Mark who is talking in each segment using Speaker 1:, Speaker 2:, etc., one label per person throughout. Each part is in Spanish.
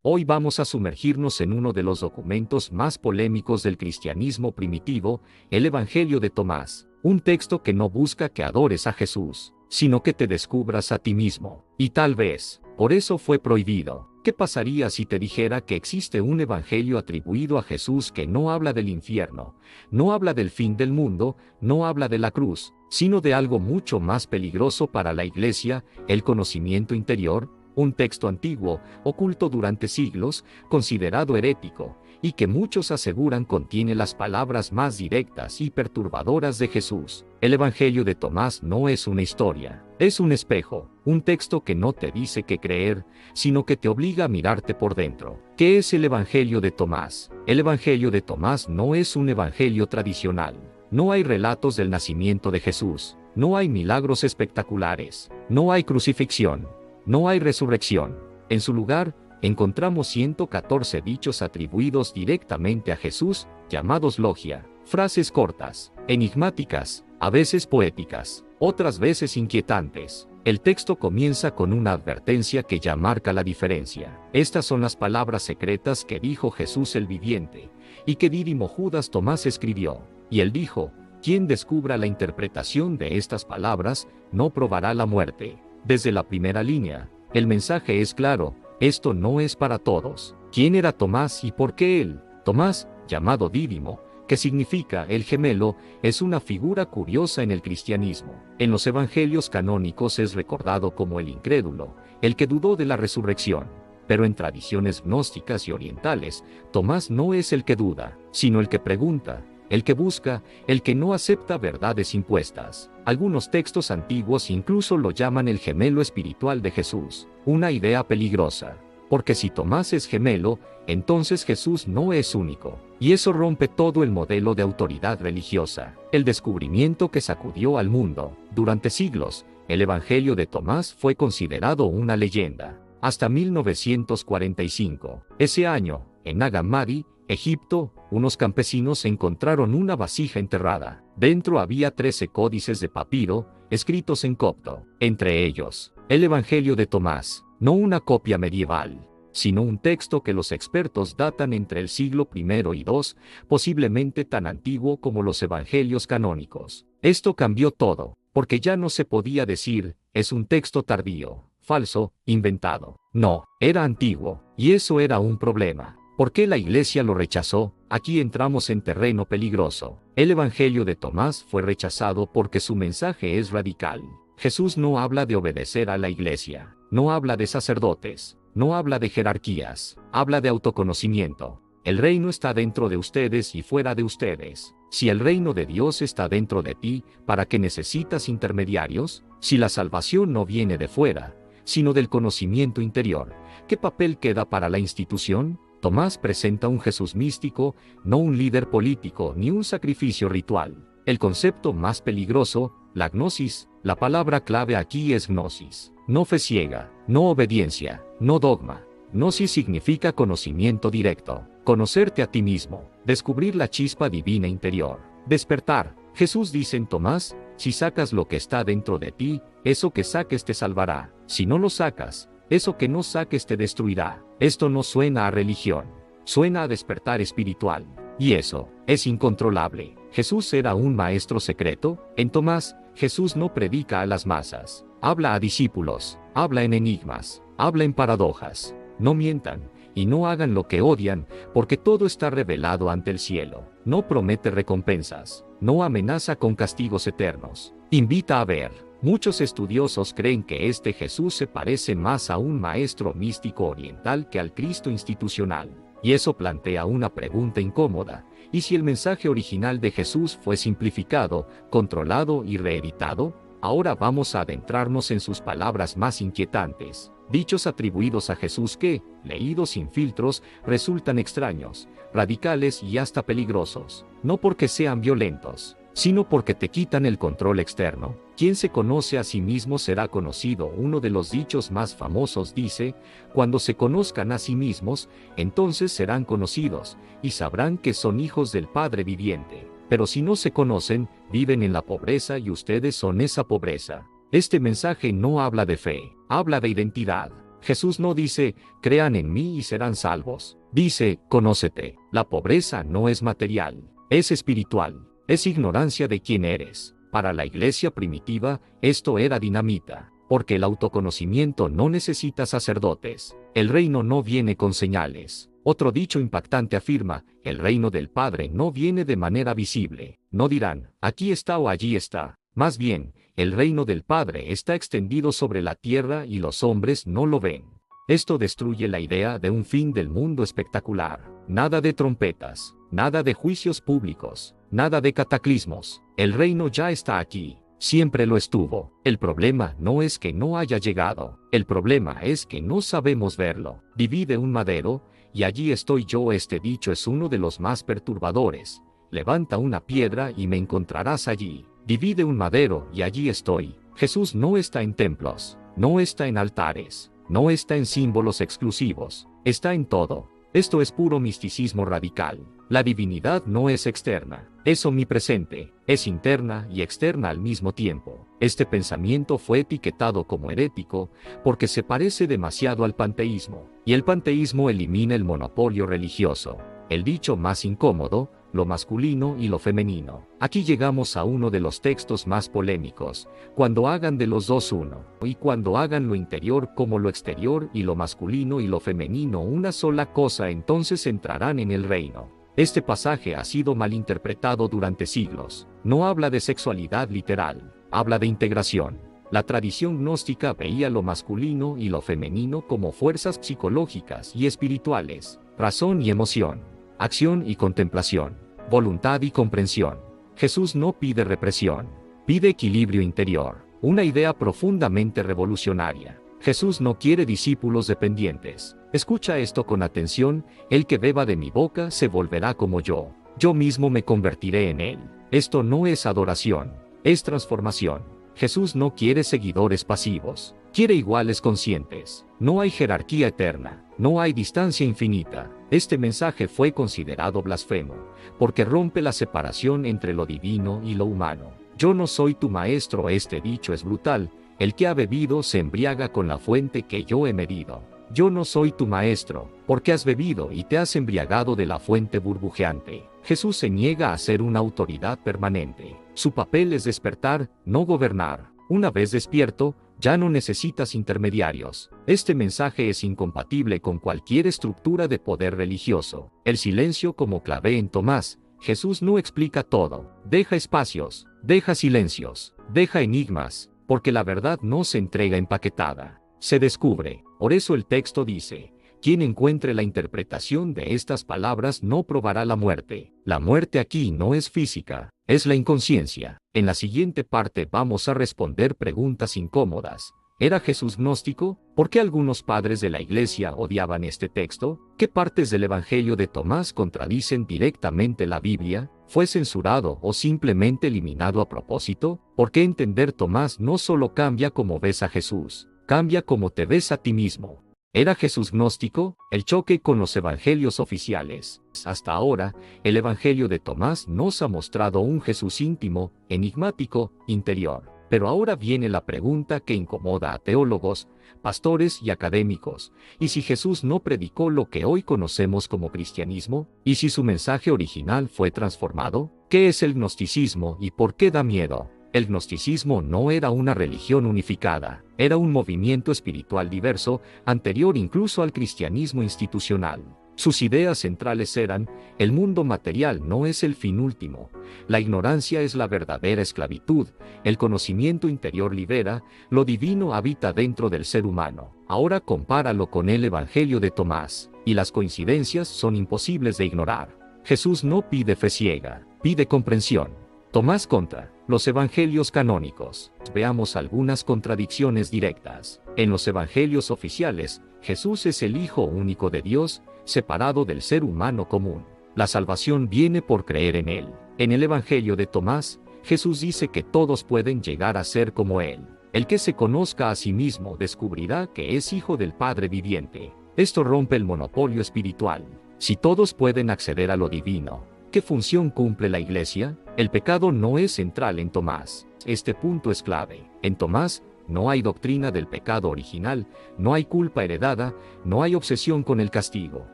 Speaker 1: Hoy vamos a sumergirnos en uno de los documentos más polémicos del cristianismo primitivo, el Evangelio de Tomás, un texto que no busca que adores a Jesús, sino que te descubras a ti mismo, y tal vez, por eso fue prohibido. ¿Qué pasaría si te dijera que existe un evangelio atribuido a Jesús que no habla del infierno, no habla del fin del mundo, no habla de la cruz, sino de algo mucho más peligroso para la Iglesia, el conocimiento interior? Un texto antiguo, oculto durante siglos, considerado herético, y que muchos aseguran contiene las palabras más directas y perturbadoras de Jesús. El Evangelio de Tomás no es una historia, es un espejo, un texto que no te dice qué creer, sino que te obliga a mirarte por dentro. ¿Qué es el Evangelio de Tomás? El Evangelio de Tomás no es un evangelio tradicional. No hay relatos del nacimiento de Jesús, no hay milagros espectaculares, no hay crucifixión, no hay resurrección. En su lugar, encontramos 114 dichos atribuidos directamente a Jesús, llamados logia, frases cortas, enigmáticas, a veces poéticas, otras veces inquietantes. El texto comienza con una advertencia que ya marca la diferencia. Estas son las palabras secretas que dijo Jesús el viviente, y que Dídimo Judas Tomás escribió. Y él dijo: quien descubra la interpretación de estas palabras, no probará la muerte. Desde la primera línea, el mensaje es claro: esto no es para todos. ¿Quién era Tomás y por qué él? Tomás, llamado Dídimo, que significa el gemelo, es una figura curiosa en el cristianismo. En los evangelios canónicos es recordado como el incrédulo, el que dudó de la resurrección. Pero en tradiciones gnósticas y orientales, Tomás no es el que duda, sino el que pregunta, el que busca, el que no acepta verdades impuestas. Algunos textos antiguos incluso lo llaman el gemelo espiritual de Jesús, una idea peligrosa. Porque si Tomás es gemelo, entonces Jesús no es único, y eso rompe todo el modelo de autoridad religiosa. El descubrimiento que sacudió al mundo. Durante siglos, el Evangelio de Tomás fue considerado una leyenda. Hasta 1945. Ese año, en Nag Hammadi, Egipto, unos campesinos encontraron una vasija enterrada. Dentro había 13 códices de papiro, escritos en copto. Entre ellos, el Evangelio de Tomás, no una copia medieval, sino un texto que los expertos datan entre el siglo I y II, posiblemente tan antiguo como los evangelios canónicos. Esto cambió todo, porque ya no se podía decir, es un texto tardío, falso, inventado. No, era antiguo, y eso era un problema. ¿Por qué la Iglesia lo rechazó? Aquí entramos en terreno peligroso. El Evangelio de Tomás fue rechazado porque su mensaje es radical. Jesús no habla de obedecer a la Iglesia, no habla de sacerdotes, no habla de jerarquías, habla de autoconocimiento. El reino está dentro de ustedes y fuera de ustedes. Si el reino de Dios está dentro de ti, ¿para qué necesitas intermediarios? Si la salvación no viene de fuera, sino del conocimiento interior, ¿qué papel queda para la institución? Tomás presenta un Jesús místico, no un líder político ni un sacrificio ritual. El concepto más peligroso, la gnosis, la palabra clave aquí es gnosis. No fe ciega, no obediencia, no dogma. Gnosis significa conocimiento directo, conocerte a ti mismo, descubrir la chispa divina interior, despertar. Jesús dice en Tomás: si sacas lo que está dentro de ti, eso que saques te salvará. Si no lo sacas, eso que no saques te destruirá. Esto no suena a religión, suena a despertar espiritual. Y eso es incontrolable. ¿Jesús era un maestro secreto? En Tomás, Jesús no predica a las masas, habla a discípulos, habla en enigmas, habla en paradojas. No mientan, y no hagan lo que odian, porque todo está revelado ante el cielo. No promete recompensas, no amenaza con castigos eternos. Invita a ver. Muchos estudiosos creen que este Jesús se parece más a un maestro místico oriental que al Cristo institucional. Y eso plantea una pregunta incómoda: ¿y si el mensaje original de Jesús fue simplificado, controlado y reeditado? Ahora vamos a adentrarnos en sus palabras más inquietantes. Dichos atribuidos a Jesús que, leídos sin filtros, resultan extraños, radicales y hasta peligrosos. No porque sean violentos, sino porque te quitan el control externo. Quien se conoce a sí mismo será conocido. Uno de los dichos más famosos dice: cuando se conozcan a sí mismos, entonces serán conocidos, y sabrán que son hijos del Padre viviente. Pero si no se conocen, viven en la pobreza y ustedes son esa pobreza. Este mensaje no habla de fe, habla de identidad. Jesús no dice, crean en mí y serán salvos. Dice, conócete. La pobreza no es material, es espiritual, es ignorancia de quién eres. Para la iglesia primitiva, esto era dinamita, porque el autoconocimiento no necesita sacerdotes. El reino no viene con señales. Otro dicho impactante afirma, el reino del Padre no viene de manera visible. No dirán, aquí está o allí está. Más bien, el reino del Padre está extendido sobre la tierra y los hombres no lo ven. Esto destruye la idea de un fin del mundo espectacular. Nada de trompetas, nada de juicios públicos, nada de cataclismos. El reino ya está aquí. Siempre lo estuvo. El problema no es que no haya llegado. El problema es que no sabemos verlo. Divide un madero, y allí estoy yo. Este dicho es uno de los más perturbadores. Levanta una piedra y me encontrarás allí. Divide un madero y allí estoy. Jesús no está en templos, no está en altares, no está en símbolos exclusivos, está en todo. Esto es puro misticismo radical. La divinidad no es externa, es omnipresente, es interna y externa al mismo tiempo. Este pensamiento fue etiquetado como herético porque se parece demasiado al panteísmo, y el panteísmo elimina el monopolio religioso. El dicho más incómodo, lo masculino y lo femenino. Aquí llegamos a uno de los textos más polémicos, cuando hagan de los dos uno, y cuando hagan lo interior como lo exterior y lo masculino y lo femenino una sola cosa, entonces entrarán en el reino. Este pasaje ha sido malinterpretado durante siglos. No habla de sexualidad literal, habla de integración. La tradición gnóstica veía lo masculino y lo femenino como fuerzas psicológicas y espirituales, razón y emoción, acción y contemplación, voluntad y comprensión. Jesús no pide represión, pide equilibrio interior, una idea profundamente revolucionaria. Jesús no quiere discípulos dependientes. Escucha esto con atención, el que beba de mi boca se volverá como yo mismo me convertiré en él. Esto no es adoración, es transformación. Jesús no quiere seguidores pasivos, quiere iguales conscientes. No hay jerarquía eterna, no hay distancia infinita. Este mensaje fue considerado blasfemo, porque rompe la separación entre lo divino y lo humano. Yo no soy tu maestro. Este dicho es brutal. El que ha bebido se embriaga con la fuente que yo he medido. Yo no soy tu maestro, porque has bebido y te has embriagado de la fuente burbujeante. Jesús se niega a ser una autoridad permanente. Su papel es despertar, no gobernar. Una vez despierto, ya no necesitas intermediarios. Este mensaje es incompatible con cualquier estructura de poder religioso. El silencio como clave en Tomás. Jesús no explica todo. Deja espacios, deja silencios, deja enigmas, porque la verdad no se entrega empaquetada, se descubre. Por eso el texto dice, quien encuentre la interpretación de estas palabras no probará la muerte. La muerte aquí no es física, es la inconsciencia. En la siguiente parte vamos a responder preguntas incómodas. ¿Era Jesús gnóstico? ¿Por qué algunos padres de la iglesia odiaban este texto? ¿Qué partes del Evangelio de Tomás contradicen directamente la Biblia? ¿Fue censurado o simplemente eliminado a propósito? ¿Por qué entender Tomás no solo cambia cómo ves a Jesús, cambia cómo te ves a ti mismo? ¿Era Jesús gnóstico? El choque con los evangelios oficiales. Hasta ahora, el Evangelio de Tomás nos ha mostrado un Jesús íntimo, enigmático, interior. Pero ahora viene la pregunta que incomoda a teólogos, pastores y académicos. ¿Y si Jesús no predicó lo que hoy conocemos como cristianismo? ¿Y si su mensaje original fue transformado? ¿Qué es el gnosticismo y por qué da miedo? El gnosticismo no era una religión unificada, era un movimiento espiritual diverso, anterior incluso al cristianismo institucional. Sus ideas centrales eran, el mundo material no es el fin último, la ignorancia es la verdadera esclavitud, el conocimiento interior libera, lo divino habita dentro del ser humano. Ahora compáralo con el Evangelio de Tomás, y las coincidencias son imposibles de ignorar. Jesús no pide fe ciega, pide comprensión. Tomás contra los evangelios canónicos. Veamos algunas contradicciones directas. En los evangelios oficiales, Jesús es el Hijo único de Dios, separado del ser humano común. La salvación viene por creer en Él. En el Evangelio de Tomás, Jesús dice que todos pueden llegar a ser como Él. El que se conozca a sí mismo descubrirá que es hijo del Padre viviente. Esto rompe el monopolio espiritual. Si todos pueden acceder a lo divino, ¿qué función cumple la Iglesia? El pecado no es central en Tomás. Este punto es clave. En Tomás, no hay doctrina del pecado original, no hay culpa heredada, no hay obsesión con el castigo.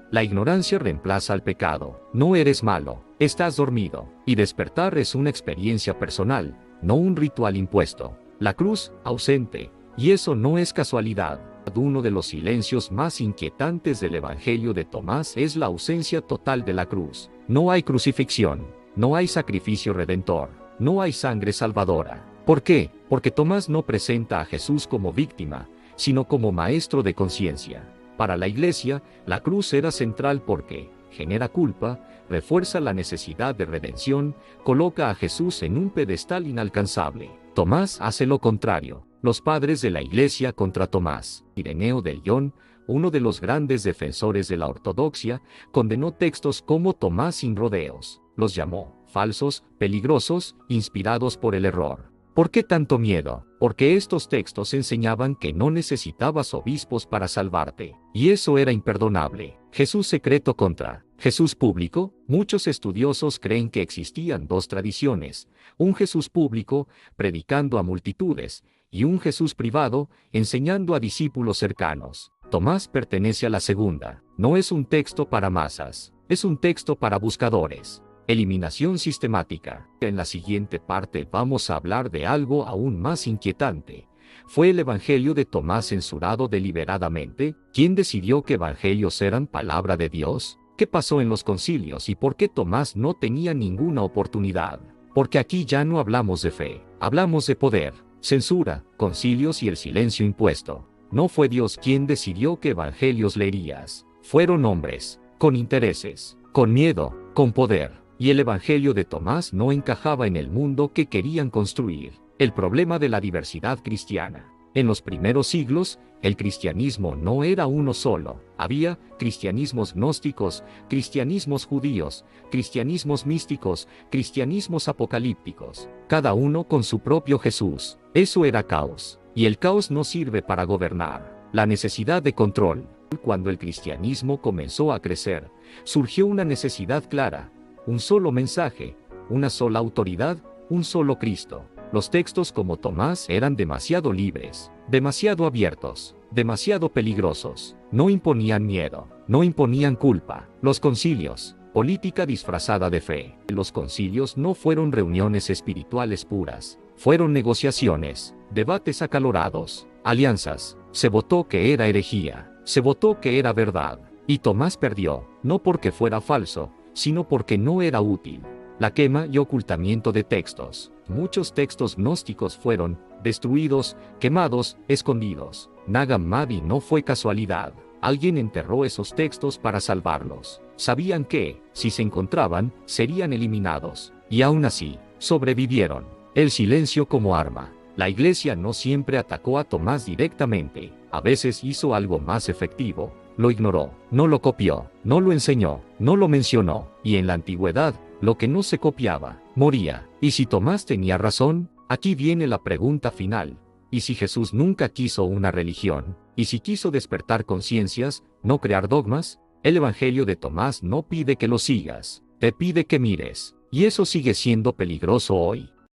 Speaker 1: La ignorancia reemplaza al pecado. No eres malo, estás dormido. Y despertar es una experiencia personal, no un ritual impuesto. La cruz, ausente. Y eso no es casualidad. Uno de los silencios más inquietantes del Evangelio de Tomás es la ausencia total de la cruz. No hay crucifixión, no hay sacrificio redentor, no hay sangre salvadora. ¿Por qué? Porque Tomás no presenta a Jesús como víctima, sino como maestro de conciencia. Para la Iglesia, la cruz era central porque genera culpa, refuerza la necesidad de redención, coloca a Jesús en un pedestal inalcanzable. Tomás hace lo contrario. Los padres de la Iglesia contra Tomás. Ireneo de Lyon, uno de los grandes defensores de la ortodoxia, condenó textos como Tomás sin rodeos. Los llamó falsos, peligrosos, inspirados por el error. ¿Por qué tanto miedo? Porque estos textos enseñaban que no necesitabas obispos para salvarte, y eso era imperdonable. Jesús secreto contra Jesús público. Muchos estudiosos creen que existían dos tradiciones: un Jesús público, predicando a multitudes, y un Jesús privado, enseñando a discípulos cercanos. Tomás pertenece a la segunda. No es un texto para masas, es un texto para buscadores. Eliminación sistemática. En la siguiente parte vamos a hablar de algo aún más inquietante. ¿Fue el Evangelio de Tomás censurado deliberadamente? ¿Quién decidió que evangelios eran palabra de Dios? ¿Qué pasó en los concilios y por qué Tomás no tenía ninguna oportunidad? Porque aquí ya no hablamos de fe, hablamos de poder, censura, concilios y el silencio impuesto. No fue Dios quien decidió qué evangelios leerías. Fueron hombres, con intereses, con miedo, con poder. Y el Evangelio de Tomás no encajaba en el mundo que querían construir. El problema de la diversidad cristiana. En los primeros siglos, el cristianismo no era uno solo. Había cristianismos gnósticos, cristianismos judíos, cristianismos místicos, cristianismos apocalípticos, cada uno con su propio Jesús. Eso era caos. Y el caos no sirve para gobernar. La necesidad de control. Cuando el cristianismo comenzó a crecer, surgió una necesidad clara. Un solo mensaje, una sola autoridad, un solo Cristo. Los textos como Tomás eran demasiado libres, demasiado abiertos, demasiado peligrosos. No imponían miedo, no imponían culpa. Los concilios, política disfrazada de fe. Los concilios no fueron reuniones espirituales puras, fueron negociaciones, debates acalorados, alianzas. Se votó que era herejía, se votó que era verdad. Y Tomás perdió, no porque fuera falso, sino porque no era útil. La quema y ocultamiento de textos. Muchos textos gnósticos fueron destruidos, quemados, escondidos. Nag Hammadi no fue casualidad. Alguien enterró esos textos para salvarlos. Sabían que, si se encontraban, serían eliminados. Y aún así, sobrevivieron. El silencio como arma. La Iglesia no siempre atacó a Tomás directamente. A veces hizo algo más efectivo. Lo ignoró, no lo copió, no lo enseñó, no lo mencionó. Y en la antigüedad, lo que no se copiaba, moría. Y si Tomás tenía razón, aquí viene la pregunta final. ¿Y si Jesús nunca quiso una religión? ¿Y si quiso despertar conciencias, no crear dogmas? El Evangelio de Tomás no pide que lo sigas, te pide que mires. Y eso sigue siendo peligroso hoy.